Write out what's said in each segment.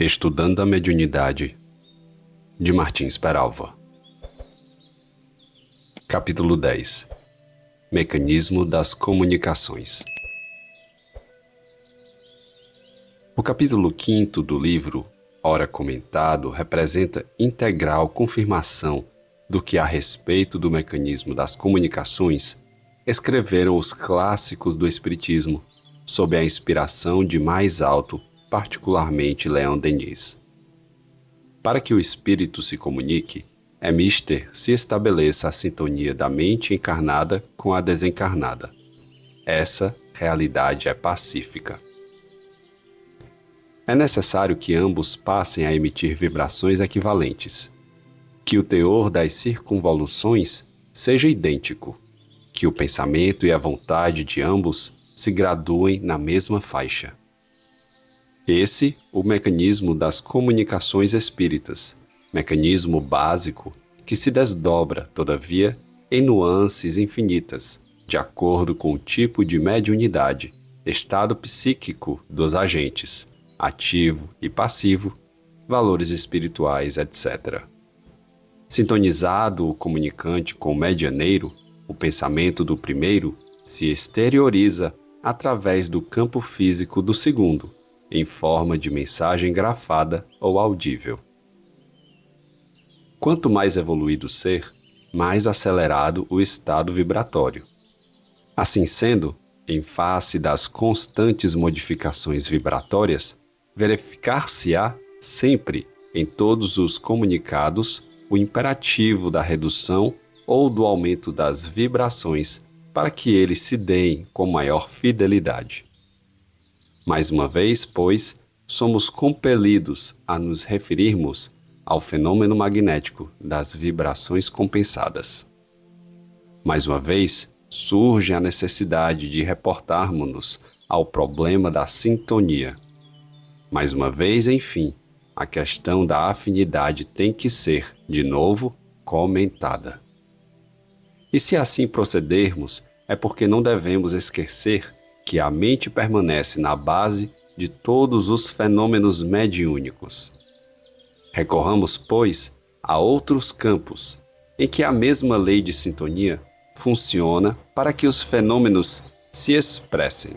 Estudando a Mediunidade, de Martins Peralva. Capítulo 10. Mecanismo das comunicações. O capítulo 5º do livro, ora comentado, representa integral confirmação do que a respeito do mecanismo das comunicações escreveram os clássicos do Espiritismo, sob a inspiração de mais alto, particularmente Leon Denis. Para que o espírito se comunique, é mister se estabeleça a sintonia da mente encarnada com a desencarnada. Essa realidade é pacífica. É necessário que ambos passem a emitir vibrações equivalentes, que o teor das circunvoluções seja idêntico, que o pensamento e a vontade de ambos se graduem na mesma faixa. Esse, o mecanismo das comunicações espíritas, mecanismo básico que se desdobra, todavia, em nuances infinitas, de acordo com o tipo de mediunidade, estado psíquico dos agentes, ativo e passivo, valores espirituais, etc. Sintonizado o comunicante com o medianeiro, o pensamento do primeiro se exterioriza através do campo físico do segundo, em forma de mensagem grafada ou audível. Quanto mais evoluído o ser, mais acelerado o estado vibratório. Assim sendo, em face das constantes modificações vibratórias, verificar-se-á sempre, em todos os comunicados, o imperativo da redução ou do aumento das vibrações para que eles se deem com maior fidelidade. Mais uma vez, pois, somos compelidos a nos referirmos ao fenômeno magnético das vibrações compensadas. Mais uma vez, surge a necessidade de reportarmos-nos ao problema da sintonia. Mais uma vez, enfim, a questão da afinidade tem que ser, de novo, comentada. E se assim procedermos, é porque não devemos esquecer que a mente permanece na base de todos os fenômenos mediúnicos. Recorramos, pois, a outros campos, em que a mesma lei de sintonia funciona para que os fenômenos se expressem.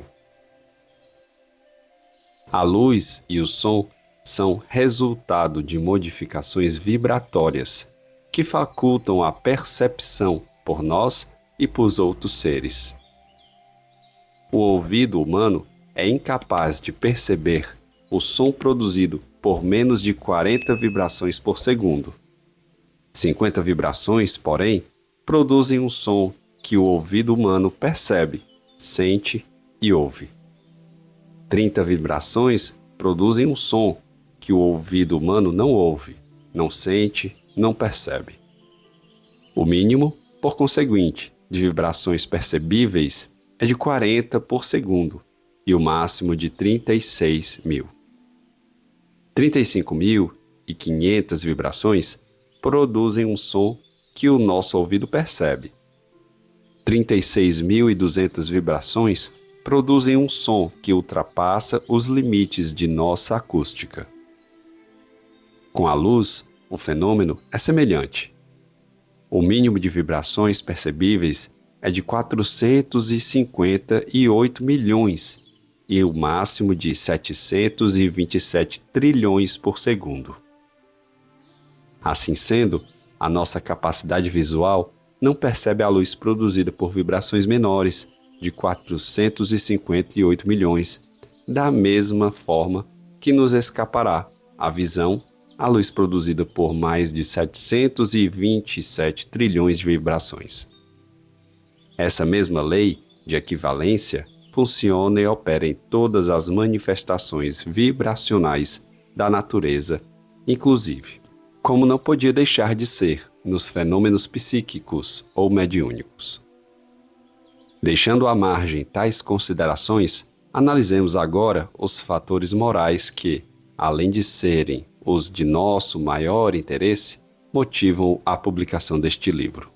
A luz e o som são resultado de modificações vibratórias que facultam a percepção por nós e por outros seres. O ouvido humano é incapaz de perceber o som produzido por menos de 40 vibrações por segundo. 50 vibrações, porém, produzem um som que o ouvido humano percebe, sente e ouve. 30 vibrações produzem um som que o ouvido humano não ouve, não sente, não percebe. O mínimo, por conseguinte, de vibrações percebíveis é de 40 por segundo e o máximo de 36 mil. 35.500 vibrações produzem um som que o nosso ouvido percebe. 36.200 vibrações produzem um som que ultrapassa os limites de nossa acústica. Com a luz, o fenômeno é semelhante. O mínimo de vibrações percebíveis é de 458 milhões e o máximo de 727 trilhões por segundo. Assim sendo, a nossa capacidade visual não percebe a luz produzida por vibrações menores de 458 milhões, da mesma forma que nos escapará a visão a luz produzida por mais de 727 trilhões de vibrações. Essa mesma lei de equivalência funciona e opera em todas as manifestações vibracionais da natureza, inclusive, como não podia deixar de ser nos fenômenos psíquicos ou mediúnicos. Deixando à margem tais considerações, analisemos agora os fatores morais que, além de serem os de nosso maior interesse, motivam a publicação deste livro.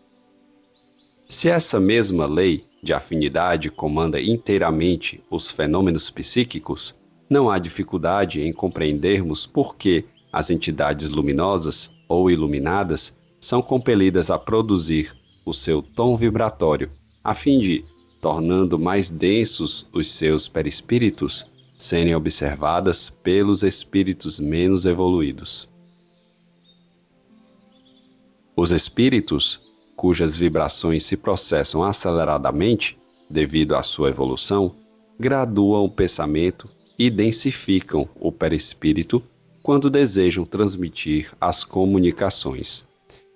Se essa mesma lei de afinidade comanda inteiramente os fenômenos psíquicos, Não há dificuldade em compreendermos por que as entidades luminosas ou iluminadas são compelidas a produzir o seu tom vibratório, a fim de, tornando mais densos os seus perispíritos, serem observadas pelos espíritos menos evoluídos. Os espíritos, cujas vibrações se processam aceleradamente devido à sua evolução, graduam o pensamento e densificam o perispírito quando desejam transmitir as comunicações,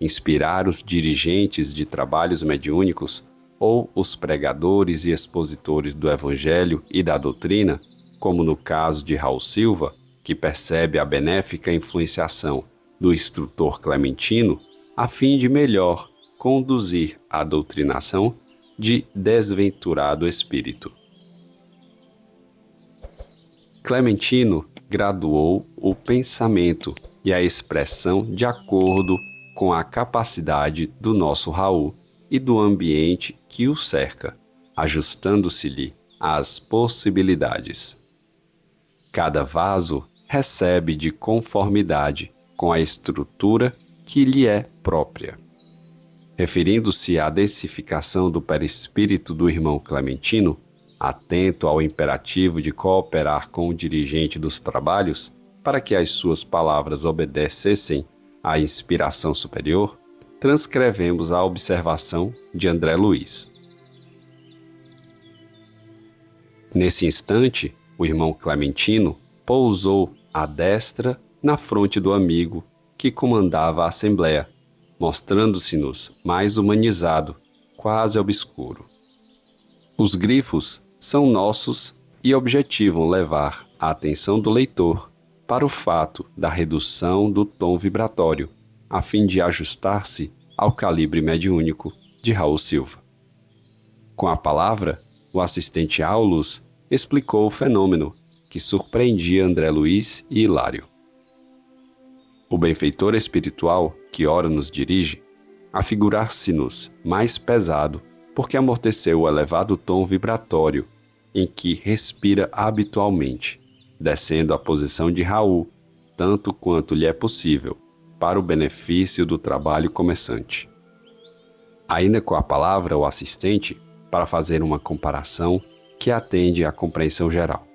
inspirar os dirigentes de trabalhos mediúnicos ou os pregadores e expositores do Evangelho e da doutrina, como no caso de Raul Silva, que percebe a benéfica influenciação do instrutor Clementino, a fim de melhor conduzir a doutrinação de desventurado espírito. Clementino graduou o pensamento e a expressão de acordo com a capacidade do nosso Raul e do ambiente que o cerca, ajustando-se-lhe às possibilidades. Cada vaso recebe de conformidade com a estrutura que lhe é própria. Referindo-se à densificação do perispírito do irmão Clementino, atento ao imperativo de cooperar com o dirigente dos trabalhos para que as suas palavras obedecessem à inspiração superior, transcrevemos a observação de André Luiz. Nesse instante, o irmão Clementino pousou a destra na fronte do amigo que comandava a assembleia, mostrando-se-nos mais humanizado, quase obscuro. Os grifos são nossos e objetivam levar a atenção do leitor para o fato da redução do tom vibratório, a fim de ajustar-se ao calibre mediúnico de Raul Silva. Com a palavra, o assistente Aulus explicou o fenômeno que surpreendia André Luiz e Hilário. O benfeitor espiritual que ora nos dirige, afigurar-se-nos mais pesado porque amorteceu o elevado tom vibratório em que respira habitualmente, descendo à posição de Raul, tanto quanto lhe é possível, para o benefício do trabalho começante. Ainda com a palavra o assistente, para fazer uma comparação que atende à compreensão geral.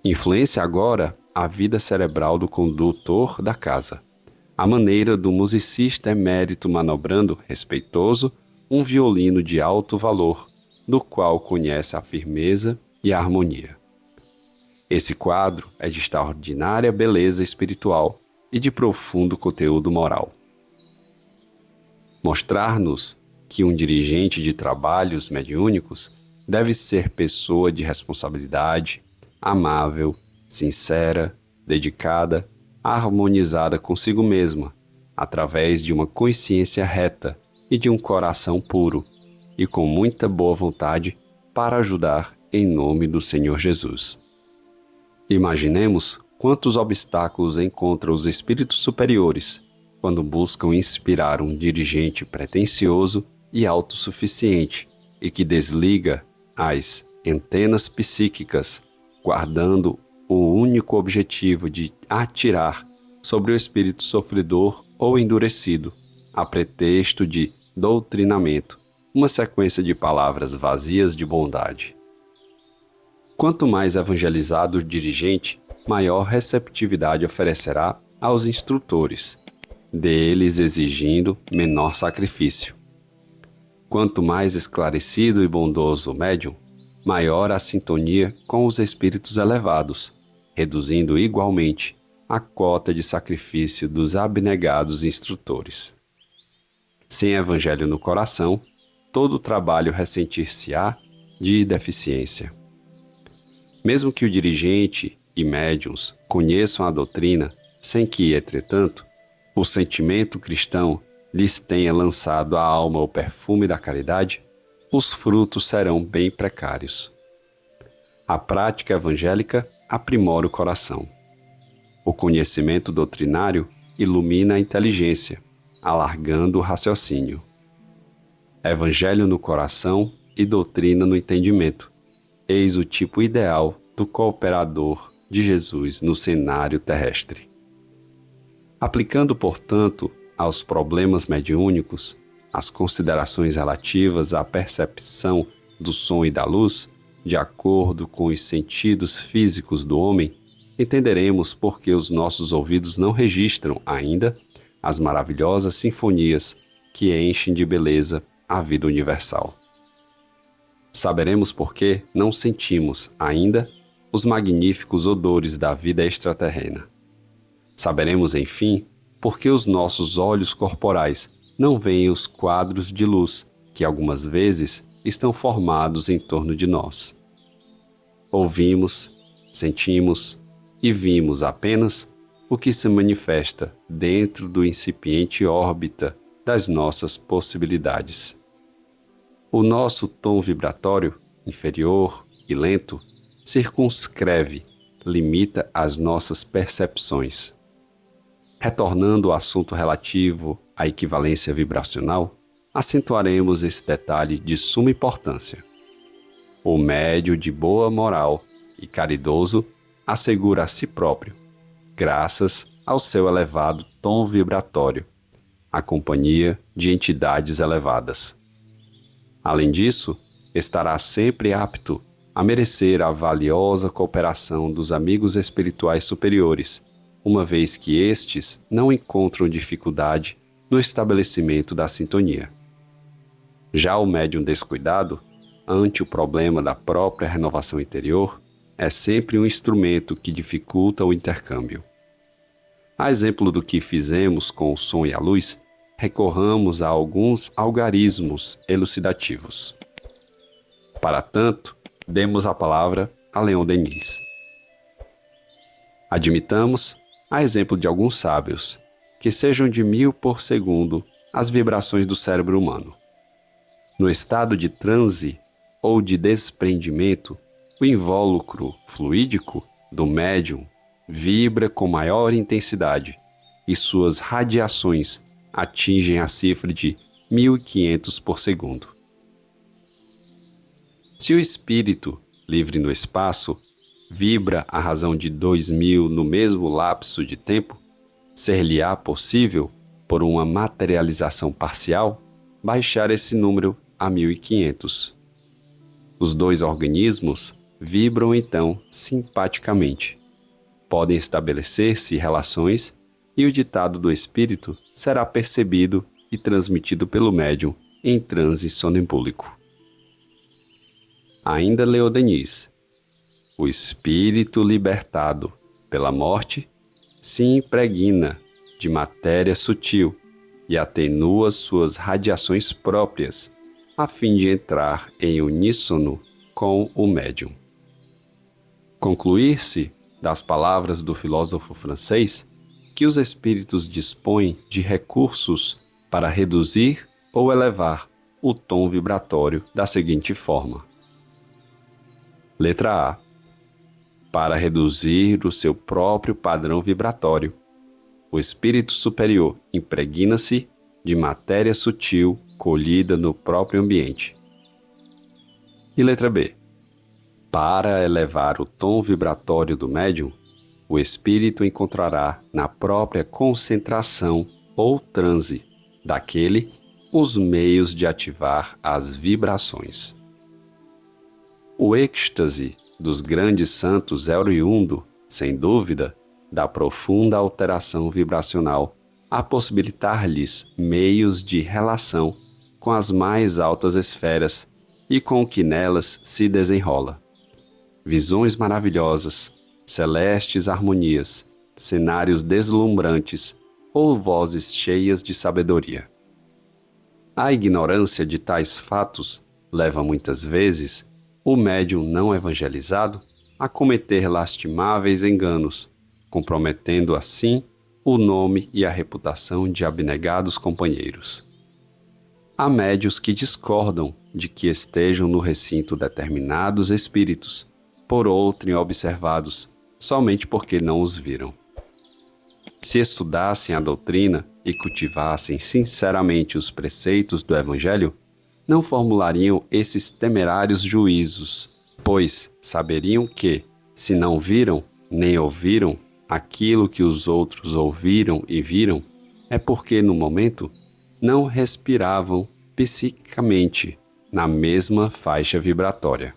Influência agora a vida cerebral do condutor da casa. A maneira do musicista emérito manobrando, respeitoso, um violino de alto valor, do qual conhece a firmeza e a harmonia. Esse quadro é de extraordinária beleza espiritual e de profundo conteúdo moral. Mostrar-nos que um dirigente de trabalhos mediúnicos deve ser pessoa de responsabilidade, amável, sincera, dedicada, harmonizada consigo mesma, através de uma consciência reta e de um coração puro, e com muita boa vontade para ajudar em nome do Senhor Jesus. Imaginemos quantos obstáculos encontram os espíritos superiores quando buscam inspirar um dirigente pretensioso e autossuficiente e que desliga as antenas psíquicas, guardando o único objetivo de atirar sobre o espírito sofredor ou endurecido, a pretexto de doutrinamento, uma sequência de palavras vazias de bondade. Quanto mais evangelizado o dirigente, maior receptividade oferecerá aos instrutores, deles exigindo menor sacrifício. Quanto mais esclarecido e bondoso o médium, maior a sintonia com os espíritos elevados, reduzindo igualmente a cota de sacrifício dos abnegados instrutores. Sem evangelho no coração, todo o trabalho ressentir-se-á de deficiência. Mesmo que o dirigente e médiuns conheçam a doutrina, sem que, entretanto, o sentimento cristão lhes tenha lançado à alma o perfume da caridade, os frutos serão bem precários. A prática evangélica aprimora o coração. O conhecimento doutrinário ilumina a inteligência, alargando o raciocínio. Evangelho no coração e doutrina no entendimento. Eis o tipo ideal do cooperador de Jesus no cenário terrestre. Aplicando, portanto, aos problemas mediúnicos as considerações relativas à percepção do som e da luz, de acordo com os sentidos físicos do homem, entenderemos por que os nossos ouvidos não registram ainda as maravilhosas sinfonias que enchem de beleza a vida universal. Saberemos por que não sentimos ainda os magníficos odores da vida extraterrena. Saberemos, enfim, por que os nossos olhos corporais não veem os quadros de luz que algumas vezes estão formados em torno de nós. Ouvimos, sentimos e vimos apenas o que se manifesta dentro do incipiente órbita das nossas possibilidades. O nosso tom vibratório, inferior e lento, circunscreve, limita as nossas percepções. Retornando ao assunto relativo à equivalência vibracional, acentuaremos esse detalhe de suma importância. O médio de boa moral e caridoso assegura a si próprio, graças ao seu elevado tom vibratório, a companhia de entidades elevadas. Além disso, estará sempre apto a merecer a valiosa cooperação dos amigos espirituais superiores, uma vez que estes não encontram dificuldade no estabelecimento da sintonia. Já o médium descuidado, ante o problema da própria renovação interior, é sempre um instrumento que dificulta o intercâmbio. A exemplo do que fizemos com o som e a luz, recorramos a alguns algarismos elucidativos. Para tanto, demos a palavra a Leon Denis. Admitamos, a exemplo de alguns sábios, que sejam de 1000 por segundo as vibrações do cérebro humano. No estado de transe ou de desprendimento, o invólucro fluídico do médium vibra com maior intensidade e suas radiações atingem a cifra de 1500 por segundo. Se o espírito, livre no espaço, vibra à razão de 2000 no mesmo lapso de tempo, ser-lhe-á possível, por uma materialização parcial, baixar esse número a 1500. Os dois organismos vibram então simpaticamente. Podem estabelecer-se relações e o ditado do espírito será percebido e transmitido pelo médium em transe sonambúlico. Ainda Leon Denis. O espírito libertado pela morte se impregna de matéria sutil e atenua suas radiações próprias, a fim de entrar em uníssono com o médium. Concluir-se das palavras do filósofo francês que os espíritos dispõem de recursos para reduzir ou elevar o tom vibratório da seguinte forma. Letra A. Para reduzir o seu próprio padrão vibratório, o espírito superior impregna-se de matéria sutil colhida no próprio ambiente. E letra B. Para elevar o tom vibratório do médium, o espírito encontrará na própria concentração ou transe daquele os meios de ativar as vibrações. O êxtase dos grandes santos é oriundo, sem dúvida, da profunda alteração vibracional a possibilitar-lhes meios de relação com as mais altas esferas e com o que nelas se desenrola. Visões maravilhosas, celestes harmonias, cenários deslumbrantes ou vozes cheias de sabedoria. A ignorância de tais fatos leva muitas vezes o médium não evangelizado a cometer lastimáveis enganos, comprometendo assim o nome e a reputação de abnegados companheiros. Há médiuns que discordam de que estejam no recinto determinados espíritos, por outrem observados, somente porque não os viram. Se estudassem a doutrina e cultivassem sinceramente os preceitos do Evangelho, não formulariam esses temerários juízos, pois saberiam que, Se não viram nem ouviram aquilo que os outros ouviram e viram, é porque, no momento, não respiravam psiquicamente na mesma faixa vibratória.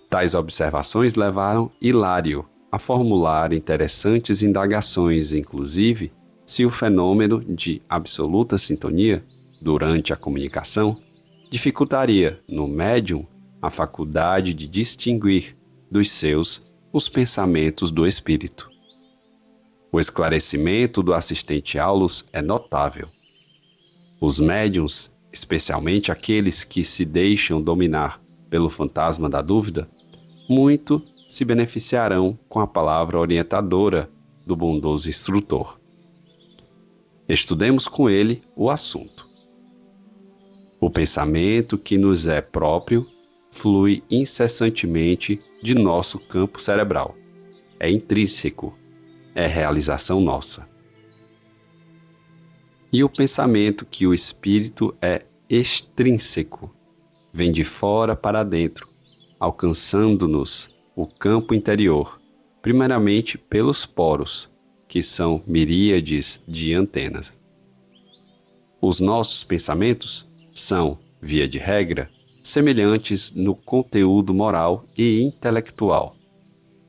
Tais observações levaram Hilário a formular interessantes indagações, inclusive se o fenômeno de absoluta sintonia, durante a comunicação, dificultaria no médium a faculdade de distinguir dos seus os pensamentos do espírito. O esclarecimento do assistente Aulus é notável. Os médiuns, especialmente aqueles que se deixam dominar pelo fantasma da dúvida, muito se beneficiarão com a palavra orientadora do bondoso instrutor. Estudemos com ele o assunto. O pensamento que nos é próprio flui incessantemente de nosso campo cerebral. É intrínseco, é realização nossa. E o pensamento que o espírito é extrínseco, vem de fora para dentro, alcançando-nos o campo interior, primeiramente pelos poros, que são miríades de antenas. Os nossos pensamentos são, via de regra, semelhantes no conteúdo moral e intelectual.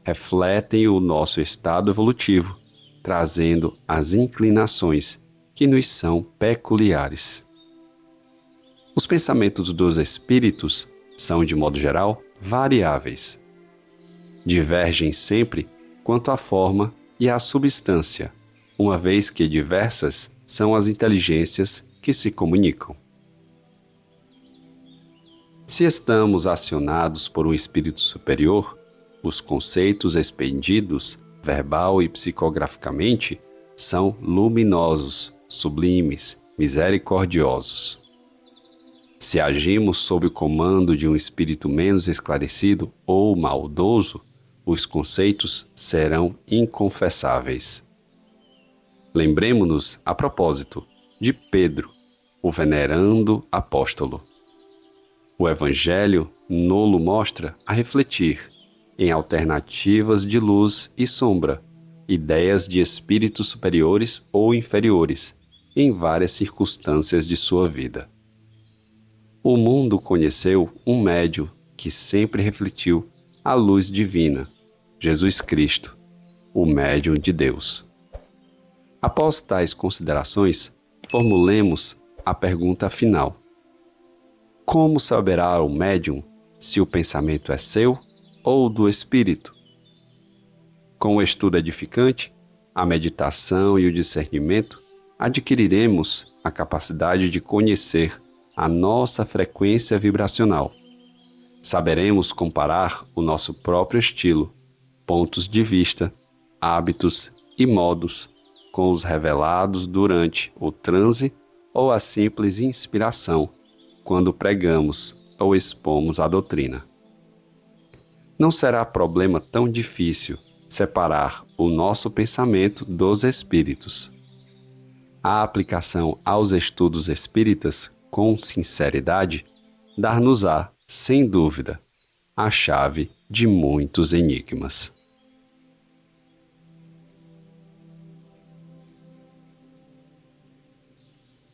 Refletem o nosso estado evolutivo, trazendo as inclinações que nos são peculiares. Os pensamentos dos espíritos são, de modo geral, variáveis. Divergem sempre quanto à forma e à substância, uma vez que diversas são as inteligências que se comunicam. Se estamos acionados por um espírito superior, os conceitos expendidos, verbal e psicograficamente, são luminosos, sublimes, misericordiosos. Se agimos sob o comando de um espírito menos esclarecido ou maldoso, os conceitos serão inconfessáveis. Lembremo-nos, a propósito, de Pedro, o venerando apóstolo. O Evangelho nolo mostra a refletir, em alternativas de luz e sombra, ideias de espíritos superiores ou inferiores, em várias circunstâncias de sua vida. O mundo conheceu um médium que sempre refletiu a luz divina, Jesus Cristo, o médium de Deus. Após tais considerações, formulemos a pergunta final. Como saberá o médium se o pensamento é seu ou do espírito? Com o estudo edificante, a meditação e o discernimento, adquiriremos a capacidade de conhecer a nossa frequência vibracional. Saberemos comparar o nosso próprio estilo, pontos de vista, hábitos e modos com os revelados durante o transe ou a simples inspiração, quando pregamos ou expomos a doutrina. Não será problema tão difícil separar o nosso pensamento dos espíritos. A aplicação aos estudos espíritas com sinceridade dar-nos-á, sem dúvida, a chave de muitos enigmas.